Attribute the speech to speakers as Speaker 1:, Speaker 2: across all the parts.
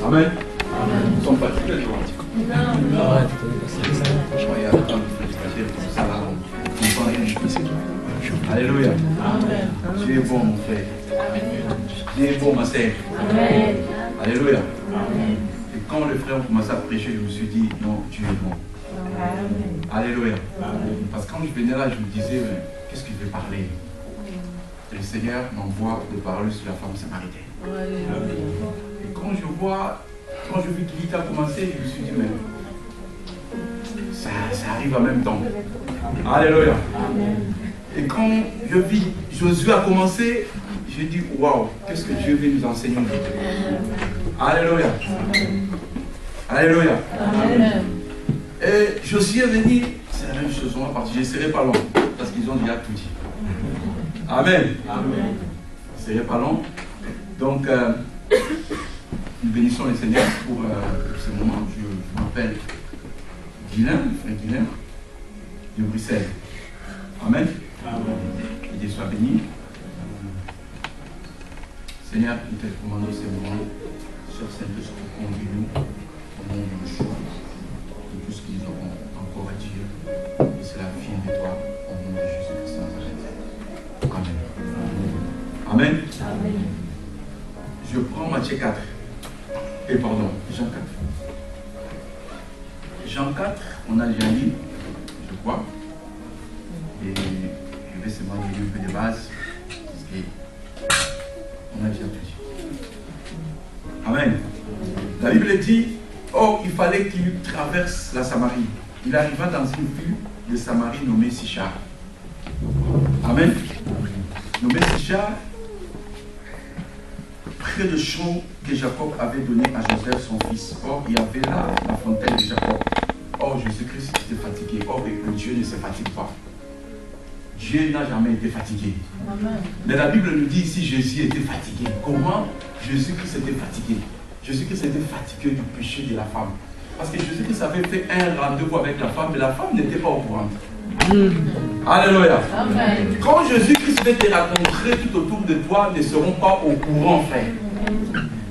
Speaker 1: Amen. Nous sommes fatigués, toi. Alléluia. Tu es bon, mon frère. Tu es bon, ma sœur. Alléluia. Et quand les frères ont commencé à prêcher, je me suis dit, non, tu es bon. Alléluia. Parce que quand je venais là, je me disais, qu'est-ce que je vais parler? Et le Seigneur m'envoie de parler sur la femme samaritaine. Et quand je vis qu'il a commencé, je me suis dit, mais ça arrive en même temps. Alléluia. Et quand je vis Josué a commencé, j'ai dit, waouh, qu'est-ce que Dieu veut nous enseigner? Alléluia. Alléluia. Et Josué est venu, c'est la même chose, on va partir. Je ne serai pas long, parce qu'ils ont déjà tout dit. Amen. Je ne serai pas long. Donc, nous bénissons le Seigneur pour ce moment. Je m'appelle Guilain, frère Guilain, de Bruxelles. Amen. Que Dieu soit béni. Seigneur, nous te commandons ce moment. Sœur Saint-Esprit, conduis-nous au nom de Yeshua. De tout ce que nous aurons encore à dire. Et c'est la vie de toi, au nom de Jésus-Christ de Nazareth. Amen. Amen. Je prends Matthieu 4. Et pardon, Jean 4. Jean 4, on a déjà lu, je crois. Et je vais seulement lire un peu de base. Parce qu'on a déjà tout dit. Amen. La Bible dit, oh, il fallait qu'il traverse la Samarie. Il arriva dans une ville de Samarie nommée Sichar. Amen. Nommée Sichar, près de champ que Jacob avait donné à Joseph son fils. Or, il y avait là la fontaine de Jacob. Or, Jésus-Christ était fatigué. Or, le Dieu ne se fatigue pas. Dieu n'a jamais été fatigué. Amen. Mais la Bible nous dit ici, Jésus était fatigué. Comment Jésus-Christ était fatigué? Jésus-Christ était fatigué du péché de la femme. Parce que Jésus-Christ avait fait un rendez-vous avec la femme, mais la femme n'était pas au courant. Alléluia. Amen. Quand Jésus-Christ va te rencontrer tout autour de toi, ne seront pas au courant, frère.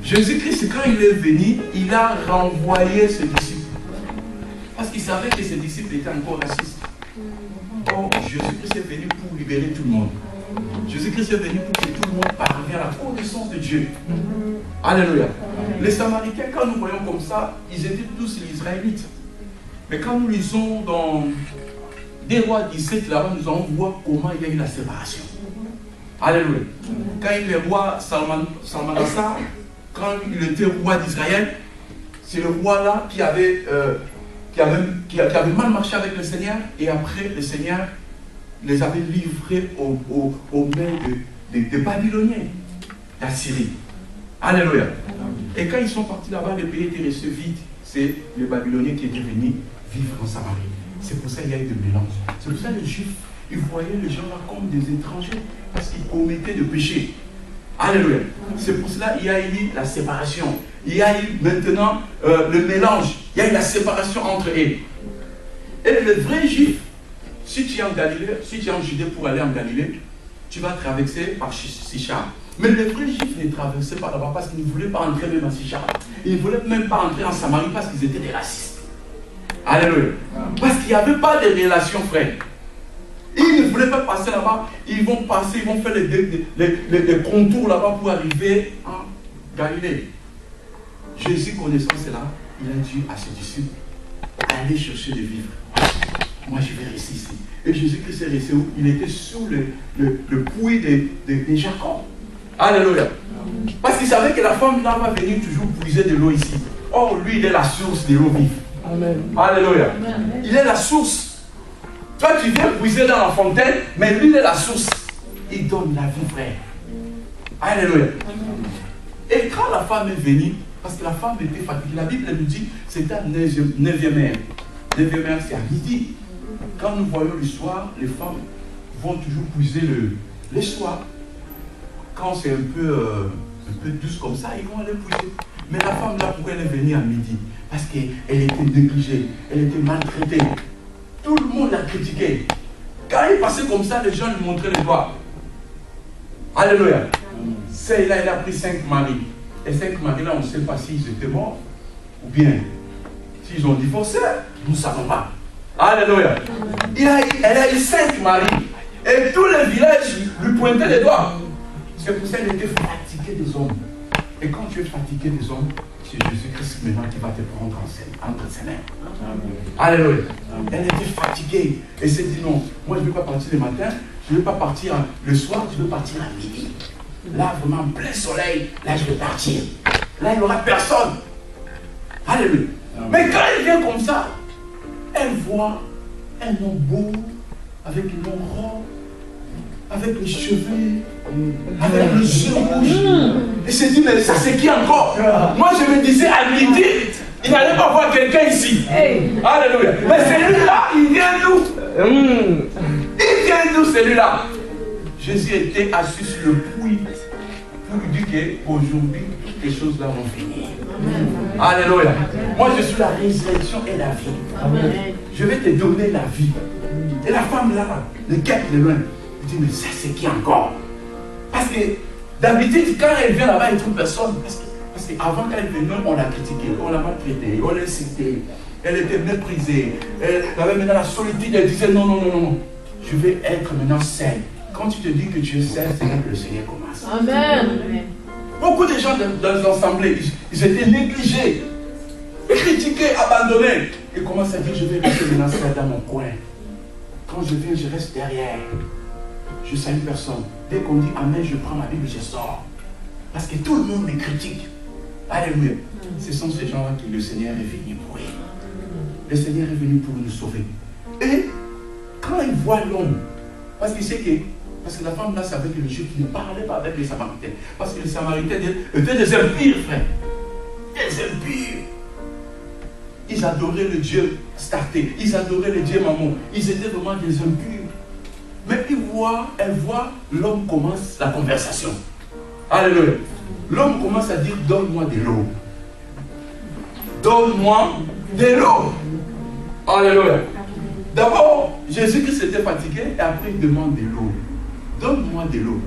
Speaker 1: Jésus-Christ, quand il est venu, il a renvoyé ses disciples. Parce qu'il savait que ses disciples étaient encore racistes. Or, Jésus-Christ est venu pour libérer tout le monde. Jésus-Christ est venu pour que tout le monde parvienne à la connaissance de Dieu. Alléluia. Les Samaritains, quand nous voyons comme ça, ils étaient tous les Israélites. Mais quand nous lisons dans des rois 17, là-bas, nous allons voir comment il y a eu la séparation. Alléluia. Quand il est roi Salmanassar, quand il était roi d'Israël, c'est le roi là qui avait mal marché avec le Seigneur, et après le Seigneur les avait livrés aux mains des Babyloniens d'Assyrie. Alléluia. Et quand ils sont partis là-bas, le pays était resté vide. C'est les Babyloniens qui étaient venus vivre en Samarie. C'est pour ça qu'il y a eu des mélanges. C'est pour ça que les Juifs, ils voyaient les gens là comme des étrangers, parce qu'ils commettaient des péchés. Alléluia. C'est pour cela qu'il y a eu la séparation. Il y a eu maintenant le mélange. Il y a eu la séparation entre eux. Et le vrai Juif, si tu es en Galilée, si tu es en Judée pour aller en Galilée, tu vas traverser par Sichar. Mais les vrais Juifs ne traversaient pas là-bas parce qu'ils ne voulaient pas entrer même à Sichar. Ils ne voulaient même pas entrer en Samarie parce qu'ils étaient des racistes. Alléluia. Parce qu'il n'y avait pas de relation, frère. Ils ne voulaient pas passer là-bas. Ils vont passer, ils vont faire les contours là-bas pour arriver en Galilée. Jésus, connaissant cela, il a dit à ses disciples, allez chercher des vivres. Moi, je vais rester ici. Et Jésus-Christ est resté où? Il était sous le puits de Jacob. Alléluia. Parce qu'il savait que la femme là va venir toujours puiser de l'eau ici. Or, lui, il est la source de l'eau vive. Amen. Alléluia. Amen. Il est la source. Toi, tu viens puiser dans la fontaine, mais lui, il est la source. Il donne la vie, frère. Alléluia. Amen. Et quand la femme est venue, parce que la femme était fatiguée, la Bible nous dit c'était à 9e heure. 9e heure, c'est à midi. Quand nous voyons le soir, les femmes vont toujours puiser le soir. Quand c'est un peu douce comme ça, ils vont aller puiser. Mais la femme là, pourquoi elle est venue à midi? Parce qu'elle était négligée, elle était maltraitée. Tout le monde l'a critiquée. Quand il passait comme ça, les gens lui montraient les doigts. Alléluia. Celle-là, elle a pris 5 maris. les 5 maris là, on ne sait pas s'ils étaient morts ou bien s'ils ont divorcé. Nous ne savons pas. Alléluia. Elle a eu 5 maris. Et tous les villages lui pointaient les doigts. C'est pour ça qu'elle était fatiguée des hommes. Et quand tu es fatigué des hommes, c'est Jésus-Christ maintenant qui va te prendre entre ses mains. Alléluia. Elle était fatiguée. Elle s'est dit non, moi je ne veux pas partir le matin, je ne veux pas partir le soir, je veux partir à midi. Là, vraiment, plein soleil, là je vais partir. Là, il n'y aura personne. Alléluia. Mais quand elle vient comme ça, elle voit un homme beau, avec une longue robe, avec les cheveux, avec les yeux rouges. Et s'est dit, mais ça c'est qui encore? Moi je me disais à midi, il n'allait pas voir quelqu'un ici. Alléluia. Mais celui-là, il vient d'où? Il vient d'où celui-là? Jésus était assis sur le puits pour lui dire qu'aujourd'hui, toutes les choses là vont finir. Alléluia. Moi je suis la résurrection et la vie. Amen. Je vais te donner la vie. Et la femme là, le guette de loin. Elle dit, mais ça c'est qui encore? Parce que d'habitude, quand elle vient là-bas, elle ne trouve personne. Parce qu'avant qu'elle venait, on l'a critiquée, on l'a maltraitée, on l'a incitée. Elle était méprisée. Elle avait maintenant la solitude. Elle disait, non, non, non, non. Je vais être maintenant seule. Quand tu te dis que tu es seule, c'est là que le Seigneur commence. Amen. Beaucoup de gens dans les assemblées, ils étaient négligés, critiqués, abandonnés. Ils commencent à dire, je vais rester maintenant seul dans mon coin. Quand je viens, je reste derrière. Je salue personne. Dès qu'on dit Amen, je prends ma Bible et je sors. Parce que tout le monde me critique. Alléluia. Ce sont ces gens-là que le Seigneur est venu pour eux. Le Seigneur est venu pour nous sauver. Et quand il voit l'homme, parce qu'il sait que, parce que la femme là savait que le Juif ne parlait pas avec les Samaritains. Parce que les Samaritains étaient des impurs, frère. Des impurs. Ils adoraient le Dieu Starté. Ils adoraient le Dieu Mammon. Ils étaient vraiment des impurs. Mais elle voit, l'homme commence la conversation. Alléluia. L'homme commence à dire, donne-moi de l'eau. Donne-moi de l'eau. Alléluia. D'abord, Jésus-Christ était fatigué et après il demande de l'eau. Donne-moi de l'eau.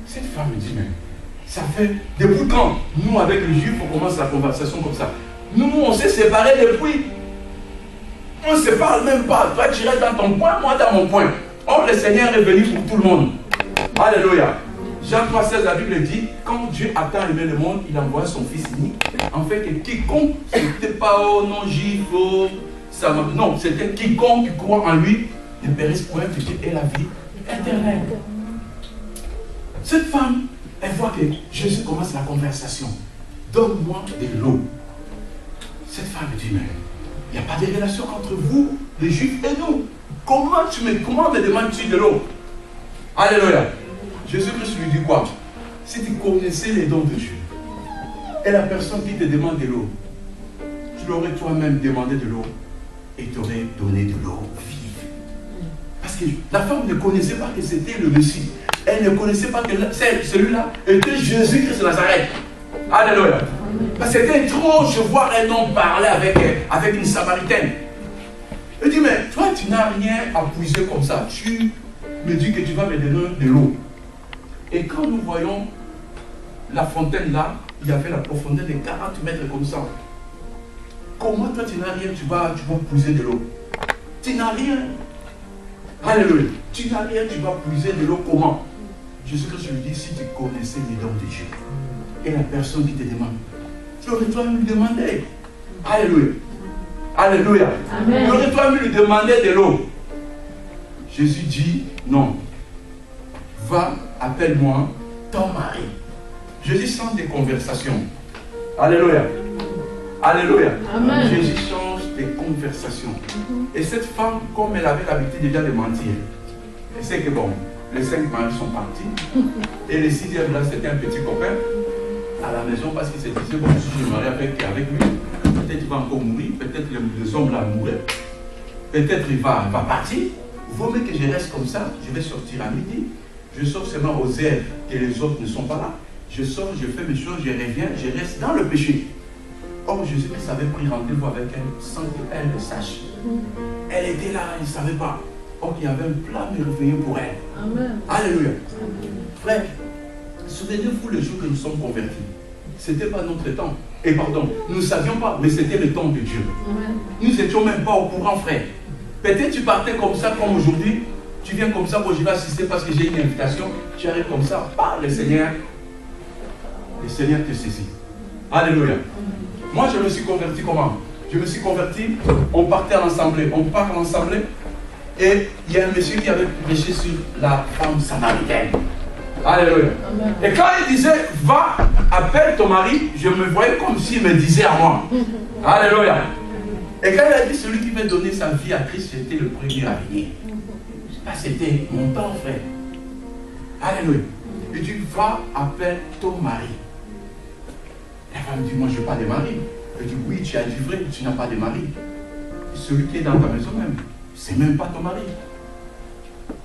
Speaker 1: Cette femme me dit, mais ça fait depuis quand nous avec les Juifs on commence la conversation comme ça? Nous on s'est séparés depuis. On ne se parle même pas. Toi tu restes dans ton coin, moi dans mon coin. Or le Seigneur est venu pour tout le monde. Alléluia. Jean 3,16, la Bible dit, quand Dieu a tant aimé le monde, il a envoyé son Fils unique, en fait que quiconque, ce n'était pas au non-juif, non, c'était quiconque croit en lui, ne périsse point, que ait la vie éternelle. Cette femme, elle voit que Jésus commence la conversation. Donne-moi de l'eau. Cette femme dit, mais il n'y a pas de relation entre vous, les Juifs, et nous. Comment me demandes-tu de l'eau? Alléluia. Jésus-Christ lui dit quoi? Si tu connaissais les dons de Dieu, et la personne qui te demande de l'eau, tu l'aurais toi-même demandé de l'eau, et t'aurais donné de l'eau vive. Parce que la femme ne connaissait pas que c'était le Messie. Elle ne connaissait pas que celui-là était Jésus-Christ de Nazareth. Alléluia. Parce que c'était étrange de voir un homme parler avec une Samaritaine. Elle dit, mais toi, tu n'as rien à puiser comme ça. Tu me dis que tu vas me donner de l'eau. Et quand nous voyons la fontaine là, il y avait la profondeur de 40 mètres comme ça. Comment toi, tu n'as rien, tu vas puiser de l'eau? Tu n'as rien. Alléluia. Tu n'as rien, tu vas puiser de l'eau comment? Jésus-Christ lui dit, si tu connaissais les dons de Dieu, et la personne qui te demande, tu aurais toi-même lui demander. Alléluia. Alléluia. Tu aurais toi-même lui demander de l'eau. Jésus dit, non. Va, appelle-moi ton mari. Jésus change des conversations. Alléluia. Alléluia. Amen. Jésus change des conversations. Et cette femme, comme elle avait l'habitude déjà de mentir, elle sait que bon, les 5 maris sont partis. Et le 6e là, c'était un petit copain à la maison parce qu'il se disait, bon, si je me marie avec lui, peut-être il va encore mourir, peut-être les hommes là mourraient, peut-être il va partir. Vaut mieux que je reste comme ça, je vais sortir à midi, je sors seulement aux heures que les autres ne sont pas là. Je sors, je fais mes choses, je reviens, je reste dans le péché. Or, Jésus-Christ avait pris rendez-vous avec elle sans qu'elle le sache. Elle était là, elle ne savait pas. Or, il y avait un plan merveilleux pour elle. Amen. Alléluia. Frère, souvenez-vous le jour que nous sommes convertis. Ce n'était pas notre temps. Et pardon, nous ne savions pas, mais c'était le temps de Dieu. Nous n'étions même pas au courant, frère. Peut-être tu partais comme ça, comme aujourd'hui. Tu viens comme ça, bon, je vais assister parce que j'ai une invitation. Tu arrives comme ça, par le Seigneur te saisit. Alléluia. Moi, je me suis converti comment? Je me suis converti, on partait à l'assemblée. On part à l'assemblée et il y a un monsieur qui avait prêché sur la femme samaritaine. Alléluia. Et quand il disait, va, appelle ton mari, je me voyais comme s'il me disait à moi. Alléluia. Et quand il a dit, celui qui veut donner sa vie à Christ, j'étais le premier à venir. C'était mon temps, frère. Alléluia. Il dit, va, appelle ton mari. La femme dit, moi je n'ai pas de mari. Il dit, oui, tu as dit vrai, tu n'as pas de mari. Celui qui est dans ta maison même, c'est même pas ton mari.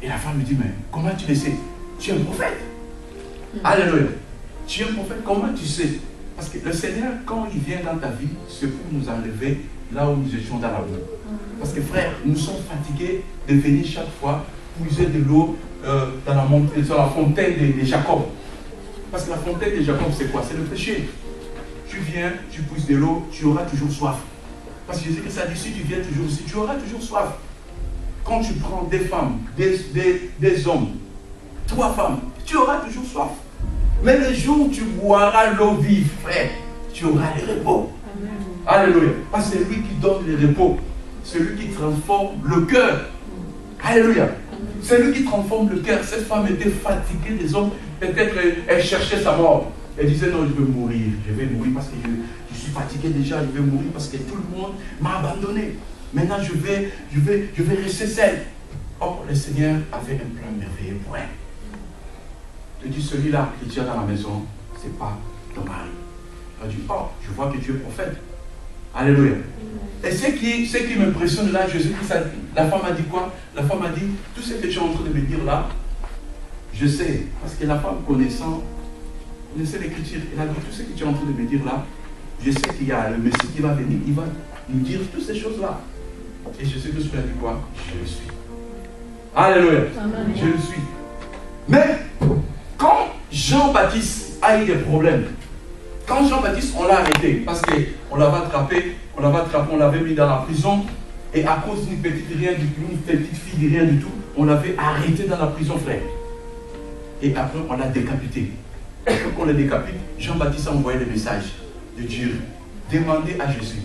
Speaker 1: Et la femme lui dit, mais comment tu le sais? Tu es un prophète. Alléluia. Tu es un prophète, comment tu sais? Parce que le Seigneur, quand il vient dans ta vie, c'est pour nous enlever là où nous étions dans la boue. Parce que frère, nous sommes fatigués de venir chaque fois puiser de l'eau sur la fontaine de Jacob. Parce que la fontaine de Jacob, c'est quoi? C'est le péché. Tu viens, tu puises de l'eau, tu auras toujours soif. Parce que Jésus Christ a dit, si tu viens toujours ici, tu auras toujours soif. Quand tu prends des femmes, des hommes, 3 femmes, tu auras toujours soif. Mais le jour où tu boiras l'eau vive, frère, tu auras le repos. Alléluia. Parce que c'est lui qui donne le repos. C'est lui qui transforme le cœur. Alléluia. C'est lui qui transforme le cœur. Cette femme était fatiguée des hommes. Peut-être elle cherchait sa mort. Elle disait non, je vais mourir parce que je suis fatigué déjà, je vais mourir parce que tout le monde m'a abandonné. Maintenant je vais rester seul. Or le Seigneur avait un plan merveilleux pour elle. Il dit, celui-là qui tient dans la maison, ce n'est pas ton mari. Elle dit, oh, je vois que tu es prophète. Alléluia. Et ce qui m'impressionne là, la femme a dit quoi? La femme a dit, tout ce que tu es en train de me dire là, je sais. Parce que la femme connaissait l'écriture. Elle a dit, tout ce que tu es en train de me dire là, je sais qu'il y a le Messie qui va venir, il va nous dire toutes ces choses-là. Et je sais que ce qu'il a dit quoi? Je le suis. Alléluia. Amen. Je le suis. Mais, quand Jean-Baptiste a eu des problèmes, quand Jean-Baptiste, on l'a arrêté, parce qu'on l'avait attrapé, on l'avait mis dans la prison, et à cause d'une petite fille, rien du tout, on l'avait arrêté dans la prison, frère. Et après, on l'a décapité. Après qu'on l'a décapité, Jean-Baptiste a envoyé le message de Dieu. Demandez à Jésus,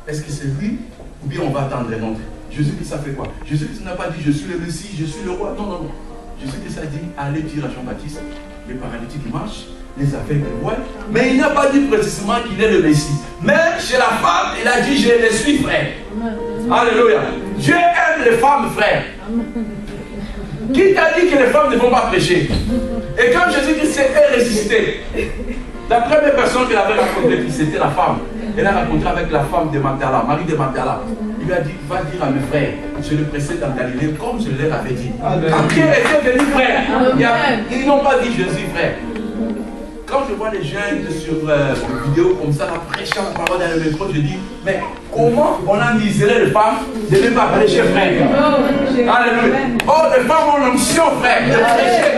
Speaker 1: est-ce que c'est lui, ou bien on va attendre un autre? Jésus-Christ a fait quoi? Jésus-Christ n'a pas dit, je suis le Messie, je suis le roi. Non, non, non. Jésus-Christ a dit, allez dire à Jean-Baptiste, les paralytiques marchent, les aveugles voient. Mais il n'a pas dit précisément qu'il est le Messie. Mais chez la femme, il a dit, je le suis, frère. Alléluia. Dieu aime les femmes, frère. Qui t'a dit que les femmes ne vont pas prêcher? Et quand Jésus-Christ s'est ressuscité, la première personne qu'il avait rencontrée, c'était la femme. Elle a rencontré avec la femme de Magdala, Marie de Magdala. Il lui a dit, va dire à mes frères, je le précède dans Galilée, comme je leur avais dit. Quand Pierre était venu, frère, ils n'ont pas dit Jésus, frère. Quand je vois les jeunes sur une vidéo comme ça, prêchant la parole dans le métro, je dis, mais comment on a miséré les femmes de ne même pas prêcher, frère? Alléluia. Oh, les femmes ont l'onction, frère, de prêcher.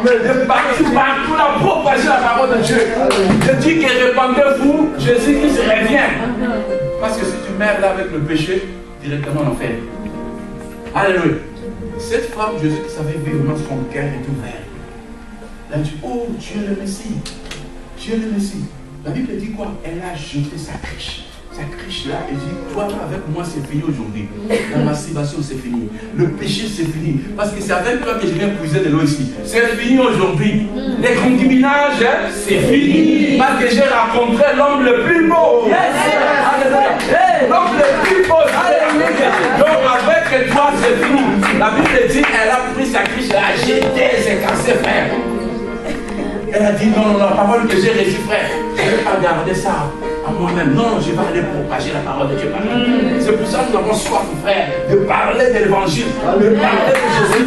Speaker 1: De partout, là, propager la parole de Dieu. Je dis que répandez-vous, Jésus-Christ revient. Parce que si tu meurs là avec le péché, directement en enfer. Alléluia. Cette femme, Jésus-Christ savait vraiment son cœur est ouvert. Elle a dit, oh, tu es le Messie. Tu es le Messie. La Bible dit quoi? Elle a jeté sa criche. Sa criche là, elle dit, toi avec moi c'est fini aujourd'hui. La masturbation c'est fini. Le péché c'est fini. Parce que c'est avec toi que je viens puiser de l'eau ici. C'est fini aujourd'hui. Les concubinages, c'est fini. Parce que j'ai rencontré l'homme le plus beau. Yes. L'homme le plus beau. Alléluia. Donc avec toi c'est fini. La Bible dit, elle a pris sa criche, elle a jeté ses cassés, frère. Elle a dit, non, la parole que j'ai reçue, frère, je ne vais pas garder ça à moi-même. Non, je vais aller propager la parole de Dieu. C'est pour ça que nous avons soif, frère, de parler de l'évangile, de parler de Jésus.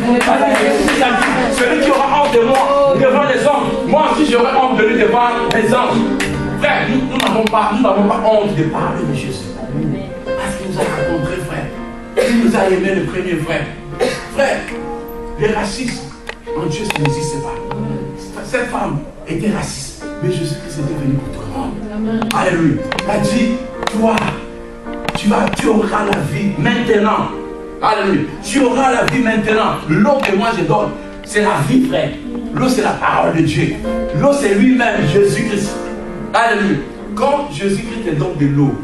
Speaker 1: Celui qui aura honte de moi devant les hommes, moi aussi j'aurai honte de lui devant les anges. Frère, nous n'avons pas honte de parler de Jésus. Parce qu'il nous a rencontrés, frère. Il nous a aimé le premier, frère. Frère, les racistes, en Dieu, ça n'existe pas. Cette femme était raciste. Mais Jésus-Christ était venu pour toi. Alléluia. Il a dit, toi, tu auras la vie maintenant. Alléluia. Tu auras la vie maintenant. L'eau que moi je donne, c'est la vie, frère. L'eau, c'est la parole de Dieu. L'eau, c'est lui-même, Jésus-Christ. Alléluia. Quand Jésus-Christ te donne de l'eau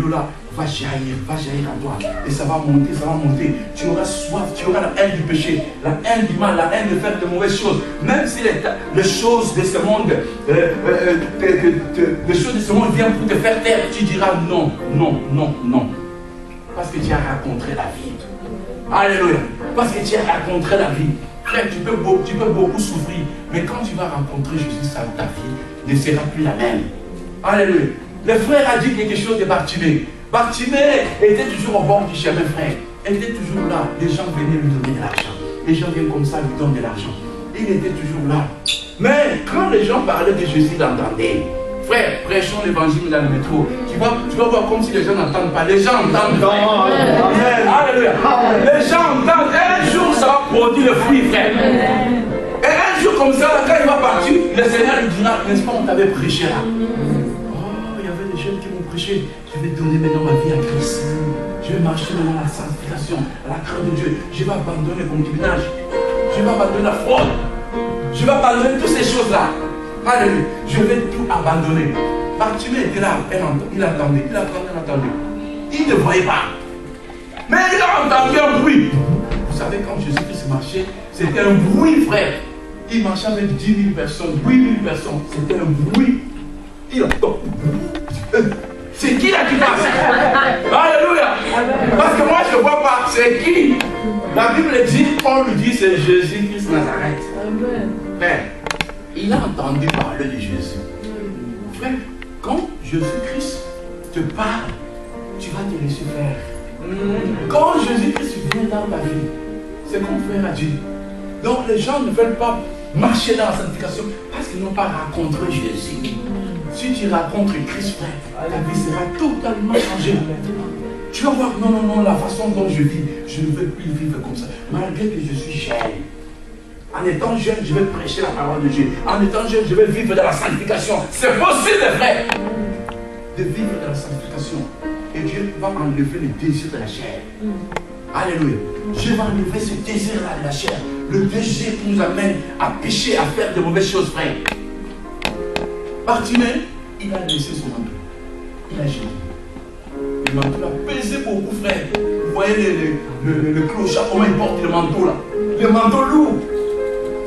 Speaker 1: là va jaillir en toi. Et ça va monter. Tu auras soif, tu auras la haine du péché, la haine du mal, la haine de faire de mauvaises choses. Même si les choses de ce monde, les choses de ce monde viennent pour te faire taire, tu diras non. Parce que tu as rencontré la vie. Alléluia. Parce que tu as rencontré la vie. Frère, tu peux beaucoup souffrir, mais quand tu vas rencontrer Jésus, ta vie ne sera plus la même. Alléluia. Le frère a dit quelque chose de Bartimée. Bartimée était toujours au bord du chemin, frère. Il était toujours là. Les gens venaient lui donner de l'argent. Les gens viennent comme ça, lui donnent de l'argent. Il était toujours là. Mais quand les gens parlaient de Jésus, il entendait. Frère, prêchons l'évangile dans le métro. Tu vas voir comme si les gens n'entendent pas. Les gens entendent. Amen. Alléluia. Les gens entendent. Un jour, ça va produire le fruit, frère. Et un jour comme ça, quand il va partir, le Seigneur lui dira, n'est-ce pas, on t'avait prêché là. Oh, il y avait des jeunes qui m'ont prêché. Je vais donner maintenant ma vie à Christ. Je vais marcher maintenant à la sanctification, à la crainte de Dieu. Je vais abandonner le concubinage. Je vais abandonner la fraude. Je vais abandonner toutes ces choses-là. Alléluia. Je vais tout abandonner. Bartimée était là, il attendait. Il ne voyait pas. Mais il a entendu un bruit. Vous savez, quand Jésus-Christ marchait, c'était un bruit, frère. Il marchait avec 10 000 personnes, 8 000 personnes. C'était un bruit. Il entend. C'est qui là qui passe? Alléluia. Parce que moi, je ne vois pas. C'est qui? La Bible dit, on lui dit, c'est Jésus-Christ Nazareth. Frère, il a entendu parler de Jésus. Frère, quand Jésus-Christ te parle, tu vas te laisser faire. Quand Jésus-Christ vient dans ta vie, c'est comme frère a dit. Donc les gens ne veulent pas marcher dans la sanctification parce qu'ils n'ont pas rencontré Jésus. Si tu rencontres Christ, frère, ta vie sera totalement changée. Tu vas voir, non, la façon dont je vis, je ne veux plus vivre comme ça. Malgré que je suis jeune. En étant jeune, je vais prêcher la parole de Dieu. En étant jeune, je vais vivre dans la sanctification. C'est possible, frère, de vivre dans la sanctification. Et Dieu va enlever le désir de la chair. Alléluia. Dieu va enlever ce désir-là de la chair. Le désir qui nous amène à pécher, à faire de mauvaises choses, frère. Bartimée, il a laissé son manteau. Il a gêné. Le manteau a pesé beaucoup, frère. Vous voyez le clochard, comment il porte le manteau là. Le manteau lourd.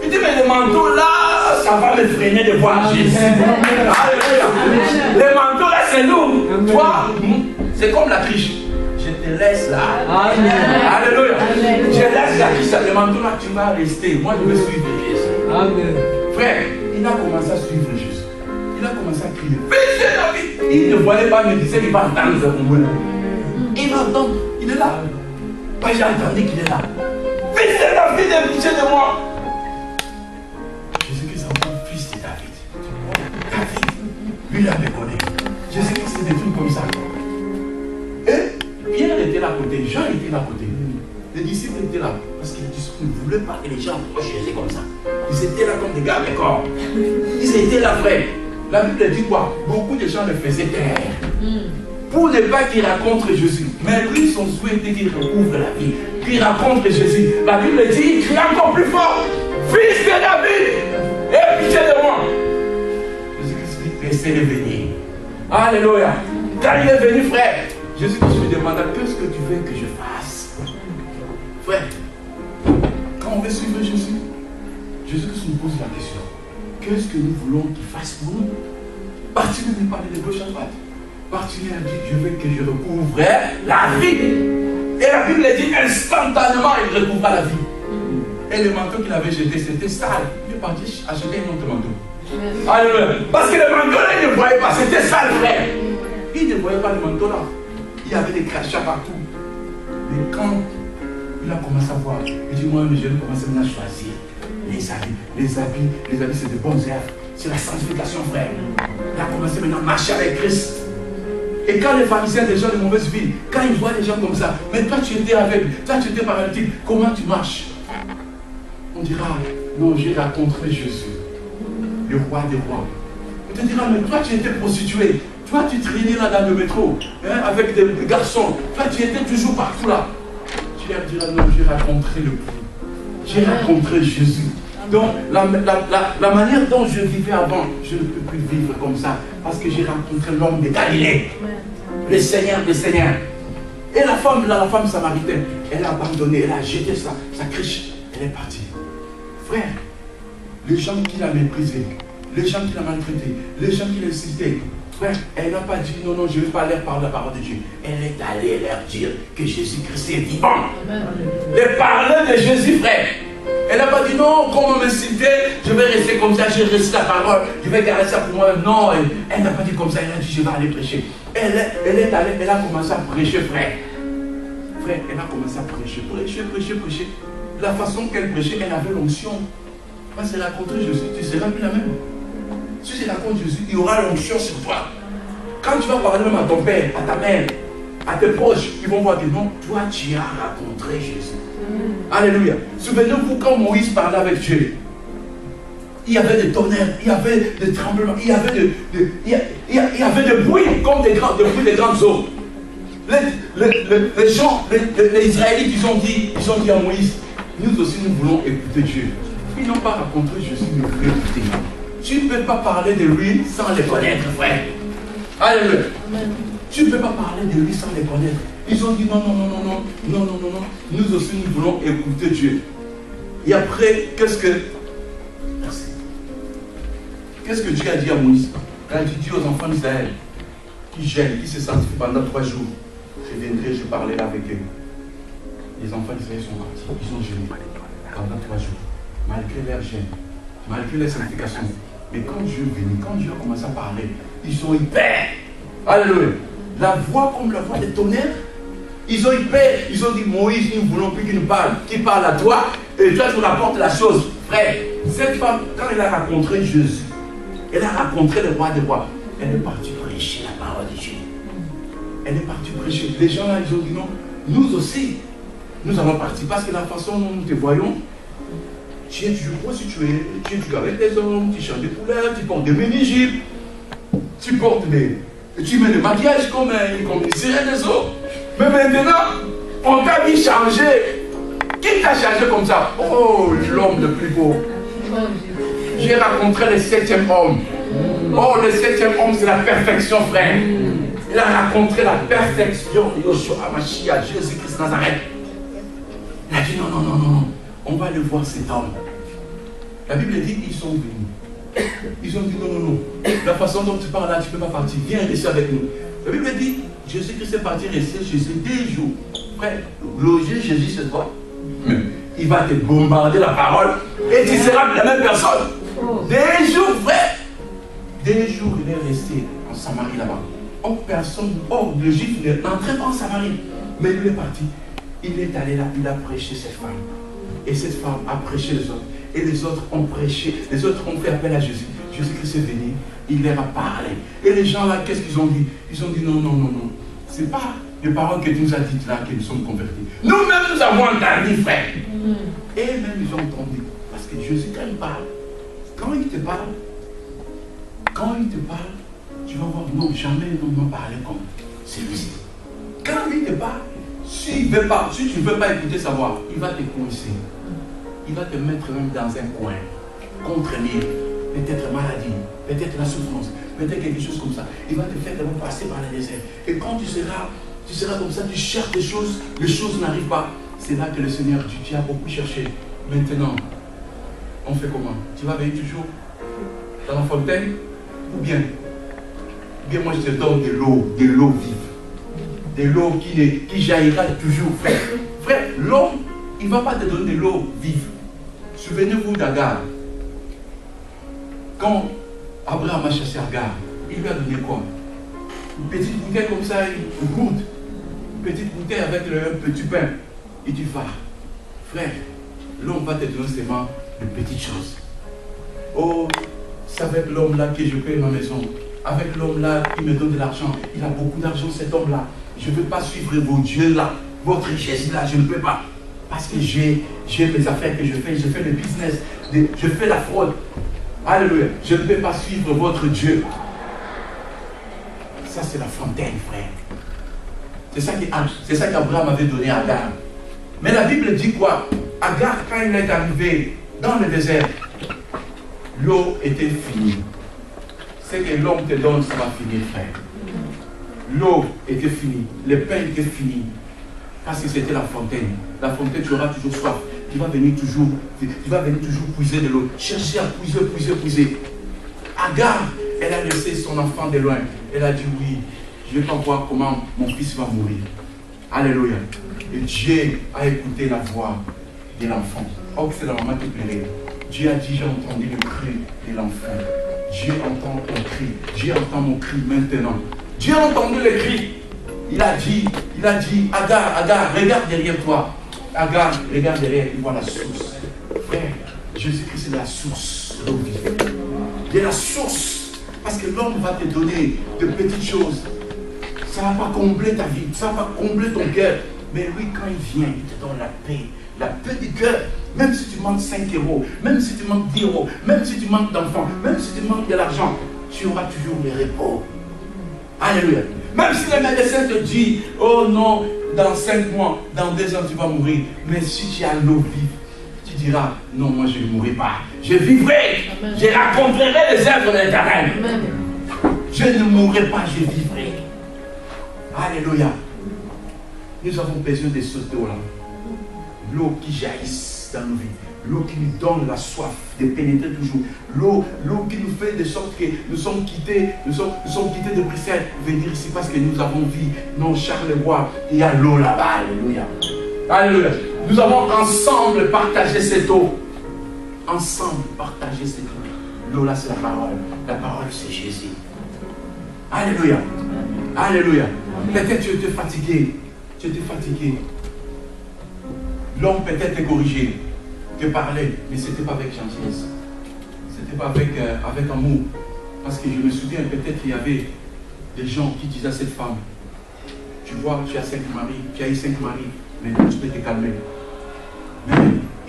Speaker 1: Il dit, mais le manteau là, ça va me freiner de voir Jésus. Alléluia. Le manteau là, c'est lourd. Toi, c'est comme la triche. Je te laisse là. Alléluia. Je laisse la triche. Le manteau là, tu vas rester. Moi, je vais suivre Jésus. Amen. Frère, il a commencé à suivre Jésus. Il a commencé à crier. Fils de David. Il ne voyait pas, mais il disait qu'il va entendre ce moment. Il entend. Il est là. Moi, j'ai entendu qu'il est là. Fils de David, aie pitié de moi. Jésus-Christ entend fils de David. David, lui, il a déconné. Jésus-Christ, c'est des trucs comme ça. Et Pierre était là à côté. Jean était là à côté. Les disciples étaient là. Parce qu'ils ne voulaient pas que les gens approchent Jésus comme ça. Ils étaient là comme des gars avec corps. Ils étaient là, frère. La Bible dit quoi? Beaucoup de gens le faisaient taire. Pour ne pas qu'il rencontre Jésus. Mais lui, son souhait était qu'il recouvre la vie. Qu'il rencontre Jésus. La Bible dit, il crie encore plus fort. Fils de David, aie pitié de moi. Jésus-Christ dit, laissez-le venir. Alléluia. Quand il est venu, frère, Jésus-Christ lui demanda, qu'est-ce que tu veux que je fasse? Frère, quand on veut suivre Jésus, Jésus-Christ nous pose la question. Qu'est-ce que nous voulons qu'il fasse pour nous? Bartimée nous parlait de gauche à droite. Bartimée a dit, je veux que je recouvre la vie. Et la Bible dit, instantanément, il recouvra la vie. Et le manteau qu'il avait jeté, c'était sale. Il est parti acheter un autre manteau. Alléluia. Parce que le manteau là, il ne voyait pas, c'était sale, frère. Il ne voyait pas le manteau là. Il y avait des crachats partout. Mais quand il a commencé à voir, il dit, moi, je vais commencer maintenant à choisir. Les habits, c'est de bonnes herbes. C'est la sanctification, frère. Il a commencé maintenant à marcher avec Christ. Et quand les pharisiens, des gens de mauvaise vie, quand ils voient des gens comme ça, mais toi tu étais aveugle, toi tu étais paralytique, comment tu marches? On dira, non, j'ai rencontré Jésus. le roi des rois. On te dira, mais toi tu étais prostituée. Toi tu traînais là dans le métro, hein, avec des garçons. Toi tu étais toujours partout là. Tu leur diras, non, j'ai rencontré le plus. J'ai rencontré Jésus. Donc la manière dont je vivais avant, je ne peux plus vivre comme ça. Parce que j'ai rencontré l'homme de Galilée. Le Seigneur des Seigneurs. Et la femme samaritaine, elle a abandonné, elle a jeté sa criche. Elle est partie. Frère, les gens qui l'ont méprisé, les gens qui l'ont maltraité, les gens qui l'ont insulté, frère, elle n'a pas dit non, non, je ne vais pas leur parler la parole de Dieu. Elle est allée leur dire que Jésus-Christ est vivant. Elle parlait de Jésus, frère. Elle n'a pas dit non, comme on m'insultait, je vais rester comme ça, je reste la parole, je vais garder ça pour moi. Non, elle n'a pas dit comme ça, elle a dit je vais aller prêcher. Elle est allée, elle a commencé à prêcher, frère. Frère, elle a commencé à prêcher. La façon qu'elle prêchait, elle avait l'onction. Parce qu'elle a rencontré Jésus, tu seras plus la même. Si tu rencontres Jésus, il y aura l'onction sur toi. Quand tu vas parler même à ton père, à ta mère, à tes proches, ils vont voir que non, toi tu as rencontré Jésus. Alléluia. Souvenez-vous quand Moïse parlait avec Dieu. Il y avait des tonnerres, il y avait des tremblements, il y avait des bruits comme des bruits des grandes eaux. Les gens, les Israélites, ils ont dit à Moïse, nous aussi nous voulons écouter Dieu. Ils n'ont pas rencontré Jésus, mais ils voulaient écouter. Tu ne peux pas parler de lui sans les connaître, frère. Alléluia. Tu ne peux pas parler de lui sans les connaître. Ils ont dit non, nous aussi nous voulons écouter Dieu. Et après, qu'est-ce que Dieu a dit à Moïse? Quand il dit aux enfants d'Israël, qui gênent, qui se sanctifient pendant 3 jours, je viendrai, je parlerai avec eux. Les enfants d'Israël sont partis, ils ont gêné pendant 3 jours, malgré leur gêne, malgré leur sanctification. Mais quand Dieu est venu, quand Dieu a commencé à parler, ils sont hyper. Alléluia. La voix comme la voix des tonnerres. Ils ont eu peur, ils ont dit Moïse, nous ne voulons plus qu'il nous parle, qu'il parle à toi, et toi tu rapportes la chose. Frère, cette femme, quand elle a rencontré Jésus, elle a rencontré le roi des rois, elle est partie prêcher la parole de Dieu. Elle est partie prêcher. Les gens là, ils ont dit non, nous aussi, nous allons partir, parce que la façon dont nous te voyons, tu es toujours quoi si tu es avec des hommes, tu chantes des couleurs, tu portes des mini-jupes, tu mets le maquillage comme une sirène des eaux. Mais maintenant, on t'a dit changer. Qui t'a changé comme ça? Oh, l'homme le plus beau. J'ai rencontré le 7e homme. Oh, le 7e homme, c'est la perfection, frère. Il a rencontré la perfection. Yoshua Mashiach, Jésus-Christ Nazareth. Il a dit non. On va aller voir cet homme. La Bible dit qu'ils sont venus. Ils ont dit non. La façon dont tu parles là, tu ne peux pas partir. Viens rester avec nous. La Bible dit, Jésus-Christ est parti rester chez eux 10 jours. Frère, loger Jésus chez toi. Il va te bombarder la parole et tu seras la même personne. Des jours, frère. Des jours, il est resté en Samarie là-bas. Le juif n'entrait pas en Samarie. Mais il est parti. Il est allé là, il a prêché cette femme. Et cette femme a prêché les autres. Et les autres ont prêché. Les autres ont fait appel à Jésus. Jésus-Christ est venu. Il leur a parlé. Et les gens là, qu'est-ce qu'ils ont dit? Ils ont dit non. Ce n'est pas les paroles que tu nous as dites là que nous sommes convertis. Nous-mêmes, nous avons entendu, frère. Et même ils ont entendu. Parce que Jésus, quand il te parle, tu vas voir, non, jamais il m'a parlé comme celui-ci. Quand il te parle, si tu ne veux pas écouter sa voix, il va te coincer. Il va te mettre même dans un coin, contre lui, peut-être maladie, peut-être la souffrance, peut-être quelque chose comme ça. Il va te faire passer par le désert. Et quand tu seras comme ça, tu cherches des choses, les choses n'arrivent pas. C'est là que le Seigneur dit, tu as beaucoup cherché. Maintenant, on fait comment? Tu vas veiller toujours dans la fontaine? Ou bien moi je te donne de l'eau vive. De l'eau qui jaillira toujours, frère. Frère, l'homme, il ne va pas te donner de l'eau vive. Souvenez-vous d'Agar. Quand Abraham a chassé Agar, il lui a donné quoi? Une petite bouteille comme ça, une gourde. Une petite bouteille avec un petit pain. Et tu vas. Frère, l'homme va te donner seulement de petites choses. Oh, c'est avec l'homme là que je paye ma maison. Avec l'homme là qui me donne de l'argent. Il a beaucoup d'argent, cet homme là. Je ne veux pas suivre vos dieux là, votre richesse là, je ne peux pas. Parce que j'ai mes affaires que je fais le business, je fais la fraude. Alléluia. Je ne peux pas suivre votre Dieu. Ça, c'est la fontaine, frère. C'est ça qu'Abraham avait donné à Agar. Mais la Bible dit quoi? Agar, quand il est arrivé dans le désert, l'eau était finie. Ce que l'homme te donne, ça va finir, frère. L'eau était finie, le pain était fini. Parce que c'était la fontaine. La fontaine, tu auras toujours soif. Tu vas venir toujours puiser de l'eau. Chercher à puiser. Agar, elle a laissé son enfant de loin. Elle a dit oui, je ne vais pas voir comment mon fils va mourir. Alléluia. Et Dieu a écouté la voix de l'enfant. Oh, que c'est la maman qui plairait. Dieu a dit, j'ai entendu le cri de l'enfant. Dieu entend ton cri. Dieu entend mon cri maintenant. Dieu a entendu le cri. Il a dit, Agar, regarde derrière toi. Agar, regarde derrière, il voit la source. Frère, Jésus-Christ c'est la source de l'eau vive. Il est la source. Parce que l'homme va te donner de petites choses. Ça ne va pas combler ta vie, ça ne va pas combler ton cœur. Mais lui, quand il vient, il te donne la paix du cœur. Même si tu manques 5 euros, même si tu manques 10 euros, même si tu manques d'enfants, même si tu manques de l'argent, tu auras toujours le repos. Alléluia. Même si le médecin te dit, oh non, dans 5 mois, dans 2 ans, tu vas mourir. Mais si tu as l'eau vive, tu diras, non, moi je ne mourrai pas. Je vivrai. Amen. Je raconterai les œuvres de l'Éternel. Je ne mourrai pas, je vivrai. Alléluia. Nous avons besoin de cette eau-là. L'eau qui jaillisse dans nos vies. L'eau qui nous donne la soif de pénétrer toujours. L'eau qui nous fait de sorte que nous sommes quittés de Bruxelles pour venir ici parce que nous avons vu non Charleroi. Il y a l'eau là-bas. Alléluia. Alléluia. Nous avons ensemble partagé cette eau. Ensemble partager cette eau. L'eau là c'est la parole. La parole c'est Jésus. Alléluia. Alléluia. Peut-être tu étais fatigué. Tu étais fatigué. L'homme peut-être te corriger, te parler, mais ce n'était pas avec gentillesse. Ce n'était pas avec amour. Parce que je me souviens, peut-être qu'il y avait des gens qui disaient à cette femme, tu vois, tu as 5 maris, tu as eu 5 maris, maintenant tu peux te calmer. Mais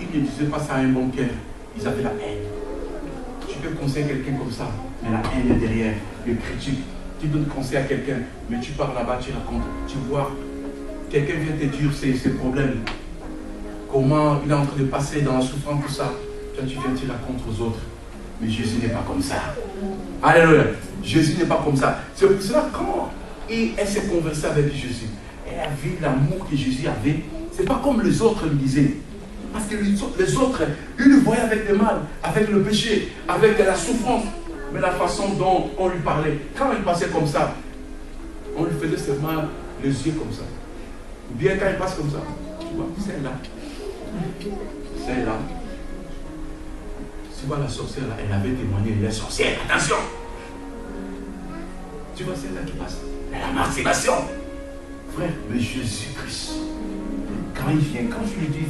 Speaker 1: ils ne disaient pas ça à un bon cœur. Ils avaient la haine. Tu peux conseiller quelqu'un comme ça, mais la haine est derrière, le critique. Tu donnes conseil à quelqu'un, mais tu pars là-bas, tu racontes, tu vois, quelqu'un vient te dire ses problèmes. Comment il est en train de passer dans la souffrance, tout ça. Toi, tu viens, tu racontes aux autres. Mais Jésus n'est pas comme ça. Alléluia. Jésus n'est pas comme ça. C'est pour cela, quand elle s'est conversée avec Jésus, elle a vu l'amour que Jésus avait. C'est pas comme les autres lui disaient. Parce que les autres, ils le voyaient avec le mal, avec le péché, avec la souffrance. Mais la façon dont on lui parlait, quand il passait comme ça, on lui faisait seulement les yeux comme ça. Ou bien quand il passe comme ça, tu vois, celle-là. Celle-là. Tu vois la sorcière là, elle avait témoigné, elle est sorcière, attention. Tu vois celle-là qui passe, elle a masturbation. Frère, mais Jésus-Christ, quand il vient, quand tu lui dis,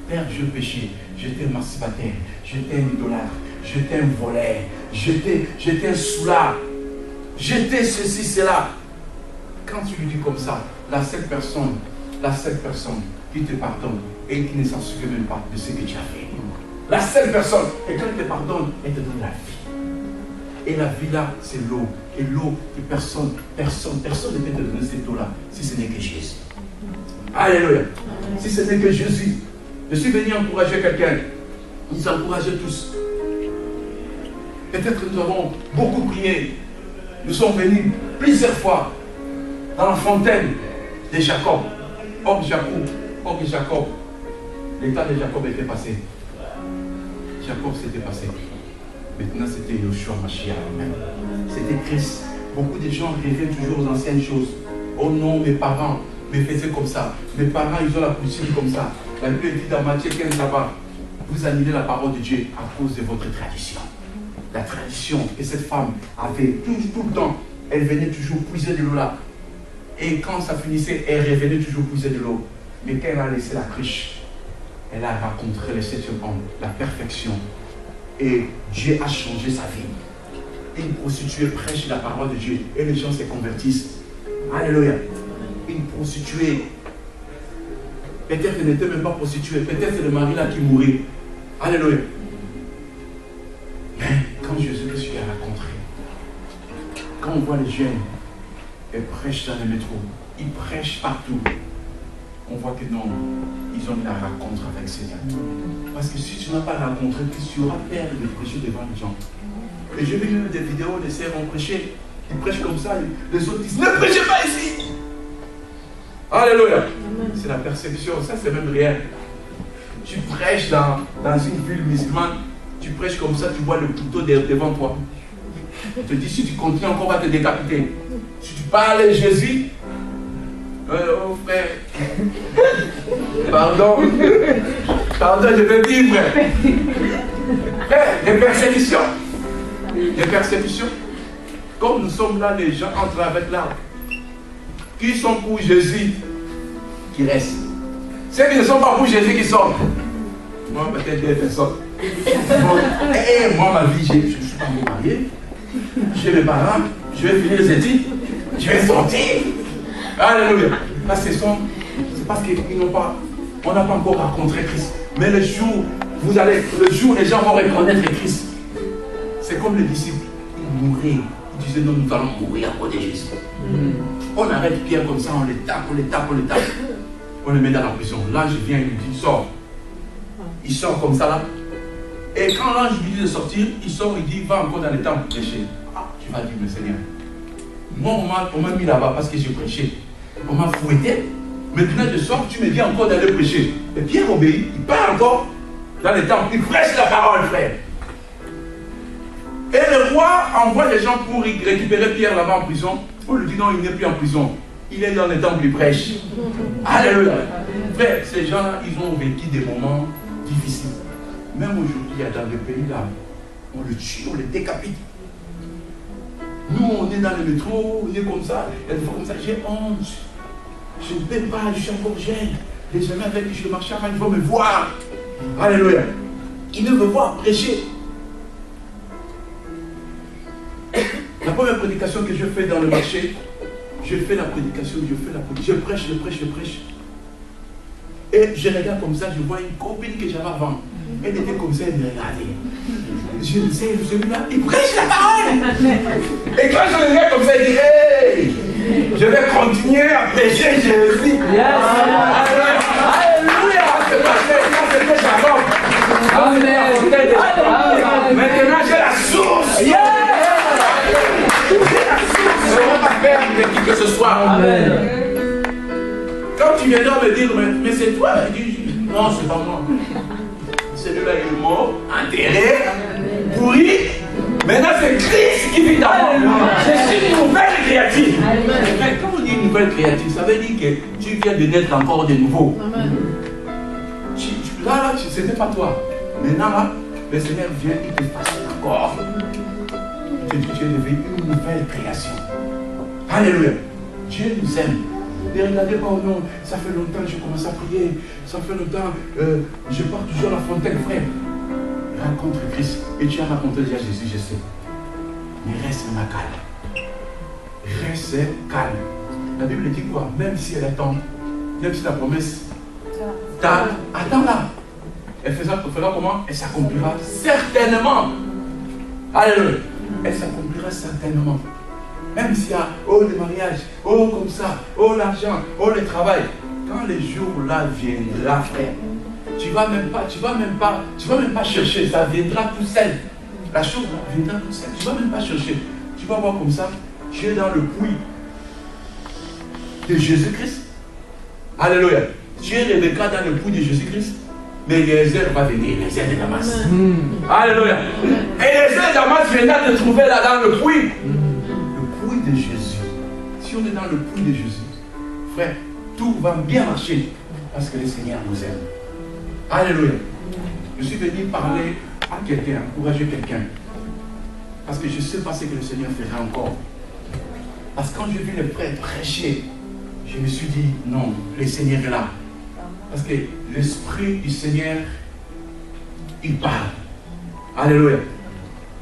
Speaker 1: Père, je péché, j'étais un masturbateur, j'étais un idolâtre, j'étais un voleur, j'étais un soulard, j'étais ceci, cela. Quand tu lui dis comme ça, la seule personne qui te pardonne et qui ne s'en souvient même pas de ce que tu as fait. La seule personne, et quand elle te pardonne, elle te donne la vie. Et la vie là, c'est l'eau. Et l'eau que personne ne peut te donner cette eau-là, si ce n'est que Jésus. Alléluia. Si ce n'est que Jésus. Je suis venu encourager quelqu'un. Nous encourager tous. Peut-être que nous avons beaucoup prié. Nous sommes venus plusieurs fois dans la fontaine de Jacob. Or Jacob. L'état de Jacob était passé. Jacob s'était passé. Maintenant c'était Yoshua Mashiach même. C'était Christ. Beaucoup de gens reviennent toujours aux anciennes choses. Oh non, mes parents me faisaient comme ça. Mes parents, ils ont la coutume comme ça. La Bible dit dans Matthieu 15 là-bas, vous annulez la parole de Dieu à cause de votre tradition. La tradition que cette femme avait tout le temps, elle venait toujours puiser de l'eau là. Et quand ça finissait, elle revenait toujours puiser de l'eau. Mais quand elle a laissé la cruche, elle a rencontré le 7e homme, la perfection. Et Dieu a changé sa vie. Une prostituée prêche la parole de Dieu et les gens se convertissent. Alléluia. Une prostituée. Peut-être qu'elle n'était même pas prostituée. Peut-être c'est le mari là qui mourait. Alléluia. Mais quand voit les jeunes, ils prêchent dans les métros, ils prêchent partout. On voit que non, ils ont eu la rencontre avec le Seigneur. Parce que si tu n'as pas rencontré, tu auras peur de prêcher devant les gens. Et j'ai vu des vidéos, des sœurs ont prêché, ils prêchent comme ça, les autres disent, ne prêchez pas ici. Alléluia. C'est la persécution, ça c'est même réel. Tu prêches dans une ville musulmane, tu prêches comme ça, tu vois le couteau devant toi. Tu te dis, si tu continues encore, on va te décapiter. Si tu parles de Jésus, oh frère, pardon, je vais dire, frère. Frère, des persécutions. Comme nous sommes là, les gens entrent avec l'arbre. Qui sont pour Jésus, qui restent. Ceux qui ne sont pas pour Jésus, qui sortent. Moi, peut-être des personnes. Moi, ma vie, je ne suis pas marié. J'ai mes parents, je vais finir les études, je vais sortir. Alléluia. Là, c'est parce qu'ils n'ont pas, on n'a pas encore rencontré Christ. Mais le jour, les gens vont reconnaître Christ. C'est comme les disciples, ils mouraient. Ils disaient, non, nous allons mourir à cause de Jésus. On arrête Pierre comme ça, on les tape. On le met dans la prison. L'ange vient, il lui dit, sors. Il sort comme ça là. Et quand l'ange lui dit de sortir, il sort, il dit, va encore dans le temple prêcher. Ah, tu vas dire, mais Seigneur, moi on m'a mis là-bas parce que j'ai prêché. On m'a fouetté. Maintenant je sors, tu me dis encore d'aller prêcher. Et Pierre obéit, il part encore dans le temple, il prêche la parole, frère. Et le roi envoie les gens pour récupérer Pierre là-bas en prison. On lui dit non, il n'est plus en prison. Il est dans le temple, il prêche. Alléluia. Frère, ces gens-là, ils ont vécu des moments difficiles. Même aujourd'hui, il y a dans le pays là, on le tue, on le décapite. Nous, on est dans le métro, on est comme ça. Il y a des fois comme ça, j'ai honte. Je ne peux pas, je suis encore jeune. Les gens avec qui je marche avant, ils vont me voir. Alléluia. Ils veulent me voir prêcher. La première prédication que je fais dans le marché, je fais la prédication, je prêche. Et je regarde comme ça, je vois une copine que j'avais avant. Elle était comme ça, elle me regardait. Je me disais, celui-là, il prêche la parole. Et quand je le regarde comme ça, il dit, hey, je vais continuer à prêcher Jésus. Yes. Alléluia. C'était Jacob. Maintenant, j'ai la source. Yeah. Je ne vais pas faire de qui que ce soit. Amen. Quand tu viendras me dire, mais c'est toi, je dis, non, c'est pas moi. Celui-là il est mort, enterré, pourri. Maintenant c'est Christ qui vit dans moi. Je suis une nouvelle créature. Mais quand on dit une nouvelle créature, ça veut dire que tu viens de naître encore de nouveau. Là, ce n'était pas toi. Maintenant là, le Seigneur vient, il te façonne encore. Tu es devenu une nouvelle création. Alléluia. Dieu nous aime. Ne regardez pas, oh non, ça fait longtemps que je commence à prier. Ça fait longtemps, je pars toujours à la fontaine, frère. Rencontre Christ. Et tu as rencontré déjà Jésus, je sais. Mais reste calme. Reste calme. La Bible dit quoi? Même si elle attend, même si la promesse tarde, attends-la. Elle fera comment? Elle s'accomplira certainement. Alléluia. Elle s'accomplira certainement. Même s'il y a, oh le mariage, oh comme ça, oh l'argent, oh le travail. Quand les jours là viendront, frère, tu vas même pas chercher, ça viendra tout seul. La chose là viendra tout seul. Tu vas même pas chercher. Tu vas voir comme ça, tu es dans le puits de Jésus-Christ. Alléluia. Tu es Rebecca dans le puits de Jésus-Christ. Mais Eliezer va venir, Eliezer de Damas. Alléluia. Eliezer de Damas viendra te trouver là dans le puits. De Jésus. Si on est dans le puits de Jésus, frère, tout va bien marcher parce que le Seigneur nous aime. Alléluia. Je suis venu parler à quelqu'un, encourager quelqu'un. Parce que je ne sais pas ce que le Seigneur fera encore. Parce que quand j'ai vu les prêtres prêcher, je me suis dit, non, le Seigneur est là. Parce que l'Esprit du Seigneur, il parle. Alléluia.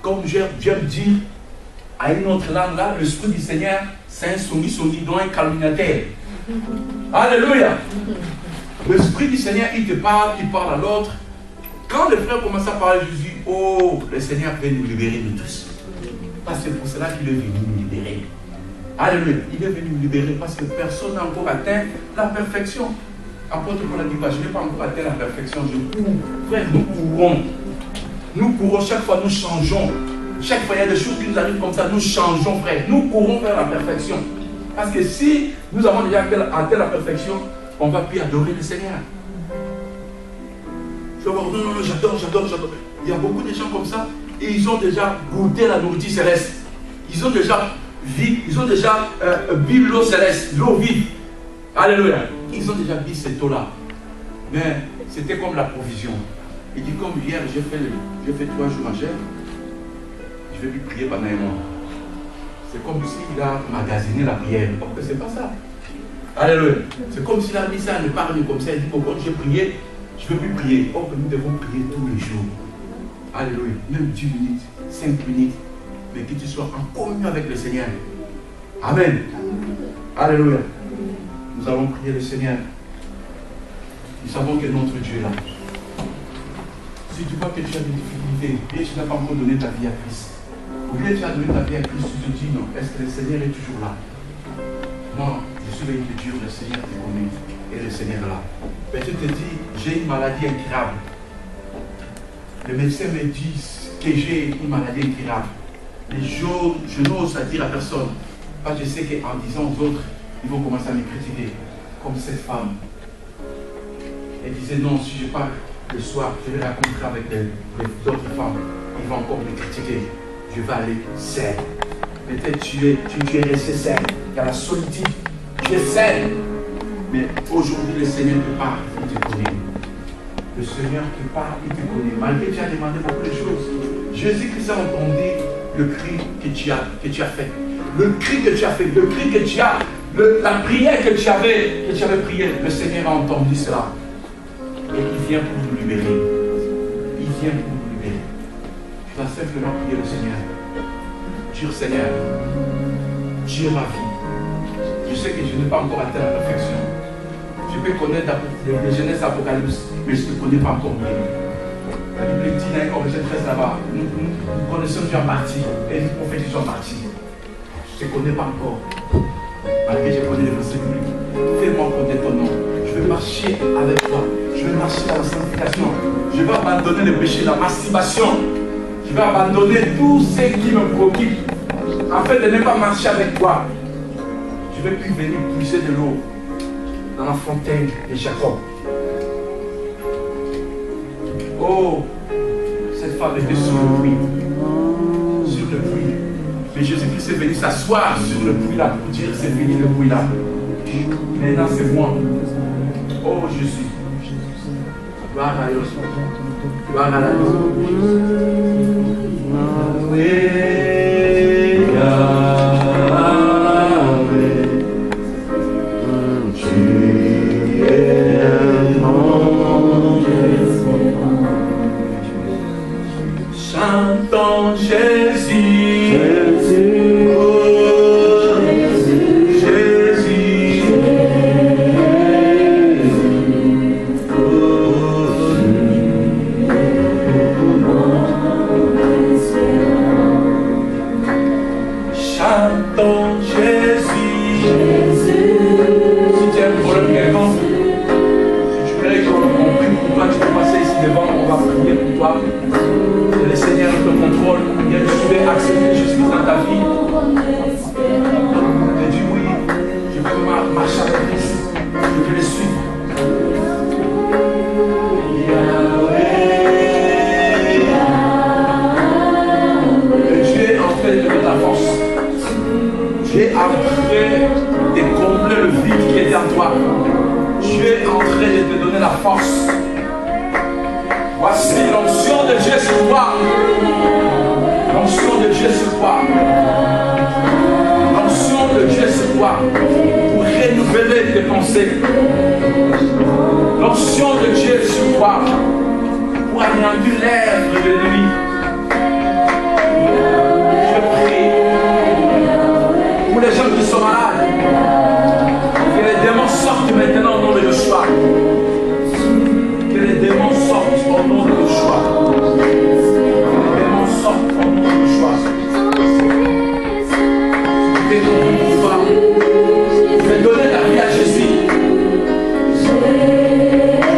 Speaker 1: Comme j'aime dire, à une autre langue là, l'Esprit du Seigneur, c'est un songi, donc un calminateur. Alléluia. L'Esprit du Seigneur, il te parle, il parle à l'autre. Quand les frères commencent à parler, je dis, oh, le Seigneur peut nous libérer de tous. Parce que c'est pour cela qu'il est venu nous libérer. Alléluia. Il est venu nous libérer parce que personne n'a encore atteint la perfection. Apôtre Paul a dit pas, je n'ai pas encore atteint la perfection, je cours. Frère, nous courons. Nous courons, chaque fois nous changeons. Chaque fois il y a des choses qui nous arrivent comme ça, nous changeons, frère. Nous courons vers la perfection. Parce que si nous avons déjà atteint la perfection, on ne va plus adorer le Seigneur. Je vais voir, non, j'adore. Il y a beaucoup de gens comme ça, et ils ont déjà goûté la nourriture céleste. Ils ont déjà bu l'eau céleste, l'eau vive. Alléluia. Ils ont déjà bu cette eau-là. Mais c'était comme la provision. Il dit, comme hier, j'ai fait 3 jours en jeûne, je vais lui prier pendant un mois. C'est comme s'il a magasiné la prière. Or que c'est pas ça. Alléluia. C'est comme s'il a mis ça à ne pas comme ça. Il dit, bon, quand j'ai prié, je ne veux plus prier. Or que nous devons prier tous les jours. Alléluia. Même 10 minutes, 5 minutes. Mais que tu sois en communion avec le Seigneur. Amen. Alléluia. Nous allons prier le Seigneur. Nous savons que notre Dieu est là. Si tu vois que tu as des difficultés et tu n'as pas encore donné ta vie à Christ, ou bien tu as donné ta vie à Christ, tu te dis non, est-ce que le Seigneur est toujours là? Non, je suis venu te dire, le Seigneur te connaît et le Seigneur est là. Mais tu te dis, j'ai une maladie incurable. Le médecin me dit que j'ai une maladie incurable. Je n'ose à dire à personne, parce que je sais qu'en disant aux autres, ils vont commencer à me critiquer, comme cette femme. Elle disait non, si je pars le soir, je vais rencontrer avec les autres femmes, ils vont encore me critiquer. Je vais aller seul. Peut-être tu es resté seul. Il y a la solitude. Tu es seul. Mais aujourd'hui, le Seigneur te parle, il te connaît. Le Seigneur te parle, il te connaît. Malgré que tu as demandé beaucoup de choses. Jésus-Christ a entendu le cri que tu as fait. Le cri que tu as fait, le cri que tu as, la prière que tu avais priée. Le Seigneur a entendu cela. Et il vient pour nous libérer. Il vient pour nous libérer. Tu vas simplement prier le Seigneur. Dire Seigneur, Dieu ma vie. Je sais que je n'ai pas encore atteint la perfection. Je peux connaître les Genèse Apocalypse, mais je ne te connais pas encore bien. La Bible dit dans un verset 13 là-bas, nous connaissons Dieu en partie, et les prophètes sont partis. Je ne te connais pas encore. Malgré que je connais les versets bibliques. Fais-moi connaître ton nom. Je vais marcher avec toi. Je vais marcher dans la sanctification. Je vais abandonner le péché, la masturbation. Je vais abandonner tout ce qui me préoccupe. Afin de ne pas marcher avec toi. Je ne vais plus venir puiser de l'eau dans la fontaine de Jacob. Oh, cette femme était sur le puits. Sur le puits. Mais Jésus-Christ est venu s'asseoir sur le puits là pour dire c'est fini le puits là. Maintenant c'est moi. Oh Jésus. Gloire à Dieu. Gloire à Chantons Jésus, Jésus, oh, Jésus, Jésus, chantons Jésus, Jésus. Si tu as un problème quelconque, si tu voudrais qu'on prie pour toi, tu peux passer ici devant, on va prier pour toi. Le Seigneur te contrôle, il y a tu veux accepter Jésus dans ta vie. Tu dis oui, je veux marcher avec Christ, je veux le suivre. Dieu est en train de te donner la force. Dieu est en train de combler le vide qui est en toi. Dieu est en train de te donner la force. Voici l'onction de Dieu sur toi. L'onction de Dieu sur toi. L'onction de Dieu sur toi. Pour renouveler tes pensées. L'onction de Dieu sur toi. Pour anéantir l'œuvre de nuit. Je prie pour les gens qui sont malades. Que les démons sortent maintenant au nom de Yeshua. Que les démons sortent au nom de Yeshua. Que les démons sortent au nom de Yeshua. toi. Je vais donner ta vie à Jésus.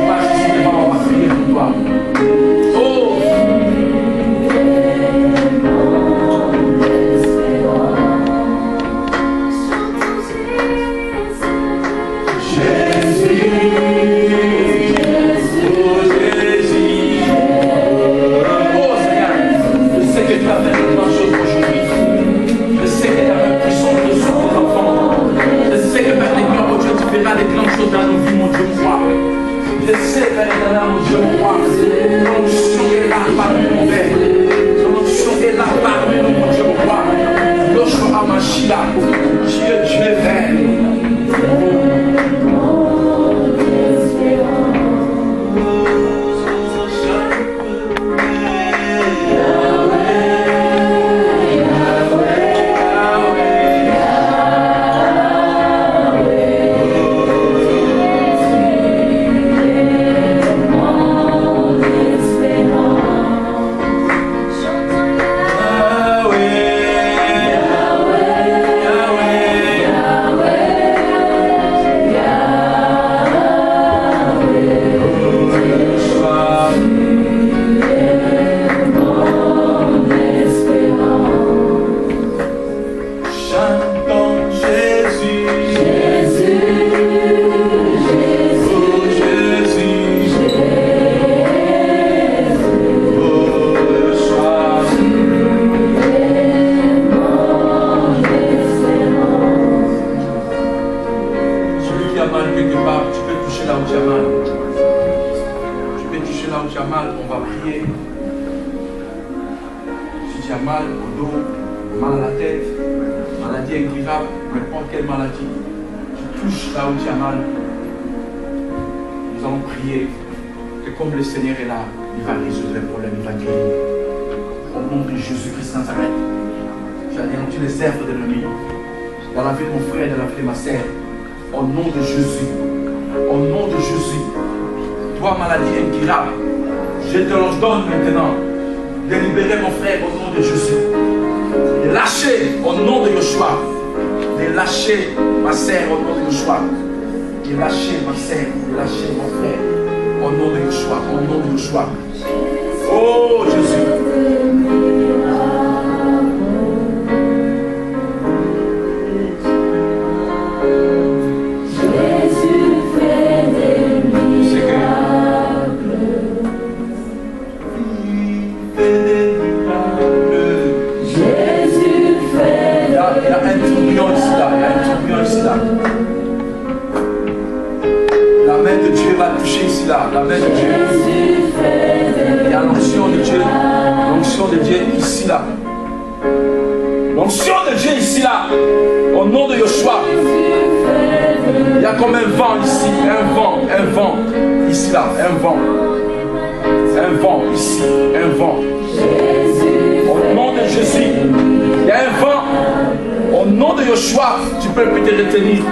Speaker 1: Pas Jésus, on va prier pour toi. Oh! Les grandes choses dans nos vies, mon Dieu, crois. Je sais, Père éternel, mon Dieu, crois. Ton onction est là parmi nos pères. Ton onction est là parmi nous, mon Dieu, crois. Yoshua Mashiach, Dieu est vrai. Je te l'ordonne maintenant de libérer mon frère au nom de Jésus. De lâcher au nom de Yoshua. De lâcher ma sœur au nom de Yoshua. De lâcher ma sœur, de lâcher mon frère au nom de Yoshua. Au nom de Yoshua. Oh Jésus. La main de Dieu va toucher ici là. La main de Dieu. Il y a l'onction de Dieu. L'onction de Dieu ici là. L'onction de Dieu ici là. Au nom de Yoshua. Il y a comme un vent ici. Un vent. Ici là. Un vent ici. Un vent. Au nom de Jésus. Il y a un vent. Au nom de Yoshua, tu ne peux plus te retenir,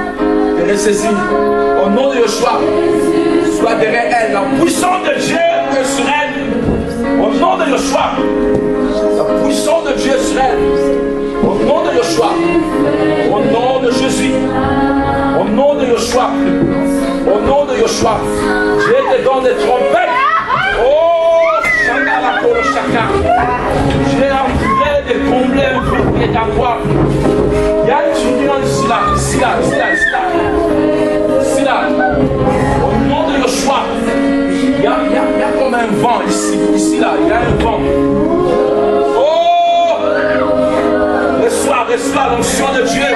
Speaker 1: te ressaisir. Au nom de Yoshua, sois derrière elle. La puissance de Dieu est sur elle. Au nom de Yoshua, la puissance de Dieu est sur elle. Au nom de Yoshua, au nom de Jésus, au nom de Yoshua, au nom de Yoshua, Dieu te donne des trompettes. Oh, Shana Koro Shaka. J'ai en train de combler un vide qui est à toi. Il y a une union ici là. Au nom de Yoshua, il y a comme un vent ici là, il y a un vent. Oh, reçois l'onction de Dieu.